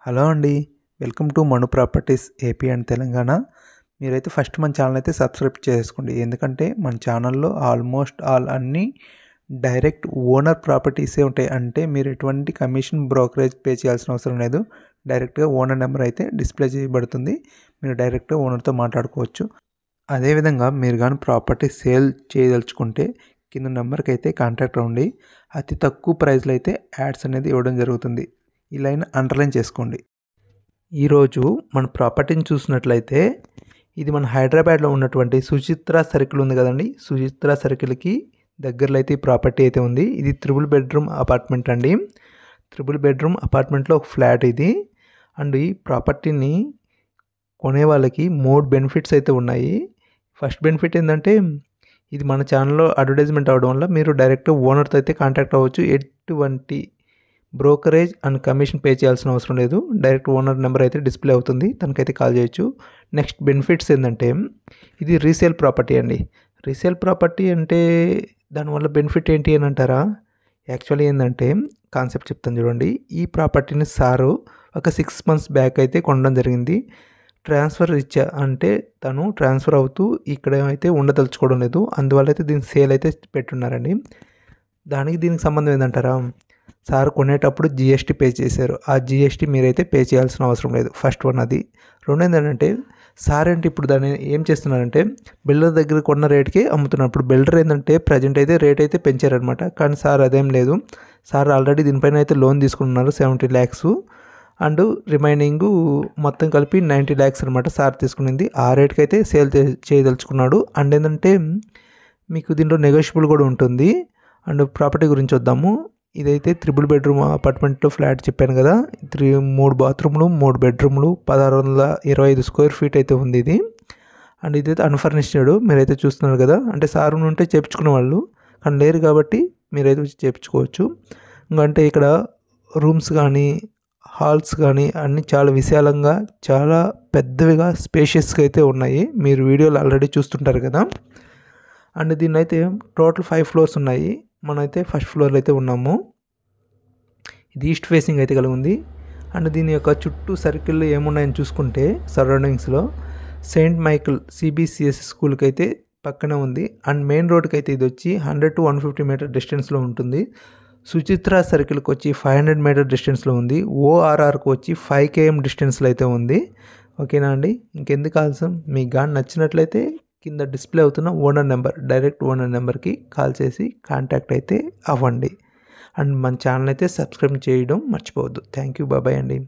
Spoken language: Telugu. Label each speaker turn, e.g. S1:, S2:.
S1: హలో అండి. Welcome to Manu properties AP and Telangana. మీరైతే ఫస్ట్ మన ఛానల్ అయితే సబ్స్క్రైబ్ చేసుకోండి. ఎందుకంటే మన ఛానల్లో ఆల్మోస్ట్ ఆల్ అన్నీ డైరెక్ట్ ఓనర్ ప్రాపర్టీసే ఉంటాయి. అంటే మీరు ఎటువంటి కమిషన్ బ్రోకరేజ్ పే చేయాల్సిన అవసరం లేదు. డైరెక్ట్గా ఓనర్ నెంబర్ అయితే డిస్ప్లే చేయబడుతుంది. మీరు డైరెక్ట్గా ఓనర్తో మాట్లాడుకోవచ్చు. అదేవిధంగా మీరు కానీ ప్రాపర్టీ సేల్ చేయదలుచుకుంటే కింద నెంబర్కి అయితే కాంటాక్ట్ అవ్వండి. అతి తక్కువ ప్రైస్లో అయితే యాడ్స్ అనేది ఇవ్వడం జరుగుతుంది. ఈ లైన్ అండర్లైన్ చేసుకోండి. ఈరోజు మన ప్రాపర్టీని చూసినట్లయితే ఇది మన హైదరాబాద్లో ఉన్నటువంటి సుచిత్ర సర్కిల్ ఉంది కదండి. సుచిత్ర సర్కిల్కి దగ్గరలో అయితే ఈ ప్రాపర్టీ అయితే ఉంది. ఇది 3 బెడ్రూమ్ అపార్ట్మెంట్ అండి. 3 బెడ్రూమ్ అపార్ట్మెంట్లో ఒక ఫ్లాట్ ఇది. అండ్ ఈ ప్రాపర్టీని కొనే వాళ్ళకి 3 బెనిఫిట్స్ అయితే ఉన్నాయి. ఫస్ట్ బెనిఫిట్ ఏంటంటే ఇది మన ఛానల్లో అడ్వర్టైజ్మెంట్ అవ్వడం వల్ల మీరు డైరెక్ట్ ఓనర్తో అయితే కాంటాక్ట్ అవ్వచ్చు. ఎటువంటి బ్రోకరేజ్ అండ్ కమిషన్ పే చేయాల్సిన అవసరం లేదు. డైరెక్ట్ ఓనర్ నెంబర్ అయితే డిస్ప్లే అవుతుంది, తనకైతే కాల్ చేయొచ్చు. నెక్స్ట్ బెనిఫిట్స్ ఏంటంటే ఇది రీసేల్ ప్రాపర్టీ అండి. రీసేల్ ప్రాపర్టీ అంటే దానివల్ల బెనిఫిట్ ఏంటి అని అంటారా? యాక్చువల్లీ ఏంటంటే కాన్సెప్ట్ చెప్తాను చూడండి. ఈ ప్రాపర్టీని సారు ఒక 6 months బ్యాక్ అయితే కొనడం జరిగింది. ట్రాన్స్ఫర్ ఇచ్చా అంటే తను ట్రాన్స్ఫర్ అవుతూ ఇక్కడ అయితే ఉండదలుచుకోవడం లేదు. అందువల్ల అయితే దీని సేల్ అయితే పెట్టున్నారండి. దీనికి సంబంధం ఏంటంటారా? సార్ కొనేటప్పుడు జిఎస్టీ పే చేశారు. ఆ జిఎస్టీ మీరైతే పే చేయాల్సిన అవసరం లేదు. ఫస్ట్ వన్ అది. రెండోది ఏంటంటే సార్ ఏంటి ఇప్పుడు దాన్ని ఏం చేస్తున్నారంటే బిల్డర్ దగ్గర కొన్న రేట్కి అమ్ముతున్నారు. ఇప్పుడు బిల్డర్ ఏంటంటే ప్రజెంట్ అయితే రేట్ అయితే పెంచారనమాట. కానీ సార్ అదేం లేదు. సార్ ఆల్రెడీ దీనిపైన అయితే లోన్ తీసుకున్నారు 70 lakhs. అండ్ రిమైనింగ్ మొత్తం కలిపి 90 lakhs అనమాట సార్ తీసుకునింది. ఆ రేట్కి అయితే సేల్ చేయదలుచుకున్నాడు. అండ్ ఏంటంటే మీకు దీంట్లో నెగోషియబుల్ కూడా ఉంటుంది. అండ్ ప్రాపర్టీ గురించి వద్దాము. ఇదైతే 3 బెడ్రూమ్ అపార్ట్మెంట్లో ఫ్లాట్ చెప్పాను కదా. 3 బాత్రూమ్లు 3 బెడ్రూమ్లు 1625 square feet అయితే ఉంది ఇది. అండ్ ఇదైతే అన్ఫర్నిష్డ్ మీరైతే చూస్తున్నారు కదా. అంటే సార్ ఉంటే చేయించుకునే వాళ్ళు కానీ లేరు కాబట్టి మీరైతే వచ్చి చేయించుకోవచ్చు. ఇంకంటే ఇక్కడ రూమ్స్ కానీ హాల్స్ కానీ అన్నీ చాలా విశాలంగా చాలా పెద్దవిగా స్పేషియస్గా అయితే ఉన్నాయి. మీరు వీడియోలు ఆల్రెడీ చూస్తుంటారు కదా. అండ్ దీన్ని అయితే టోటల్ 5 floors ఉన్నాయి. మనమైతే ఫస్ట్ ఫ్లోర్లో అయితే ఉన్నాము. ఇది ఈస్ట్ ఫేసింగ్ అయితే కలిగి ఉంది. అండ్ దీని యొక్క చుట్టూ సర్కిల్ ఏమున్నాయని చూసుకుంటే సరౌండింగ్స్లో సెయింట్ మైకిల్ సిబిసిఎస్ స్కూల్కి అయితే పక్కనే ఉంది. అండ్ మెయిన్ రోడ్కి అయితే ఇది వచ్చి 100 to 150 meter డిస్టెన్స్లో ఉంటుంది. సుచిత్ర సర్కిల్కి వచ్చి 500 meter డిస్టెన్స్లో ఉంది. ఓఆర్ఆర్కి వచ్చి 5 km డిస్టెన్స్లో అయితే ఉంది. ఓకేనా అండి. ఇంకెందుకు ఆలస్యం, మీకు కానీ నచ్చినట్లయితే కింద డిస్ప్లే అవుతున్న ఓనర్ నెంబర్ డైరెక్ట్ ఓనర్ నెంబర్కి కాల్ చేసి కాంటాక్ట్ అయితే అవ్వండి. అండ్ మన ఛానల్ అయితే సబ్స్క్రైబ్ చేయడం మర్చిపోవద్దు. Thank you. బాయ్ అండి.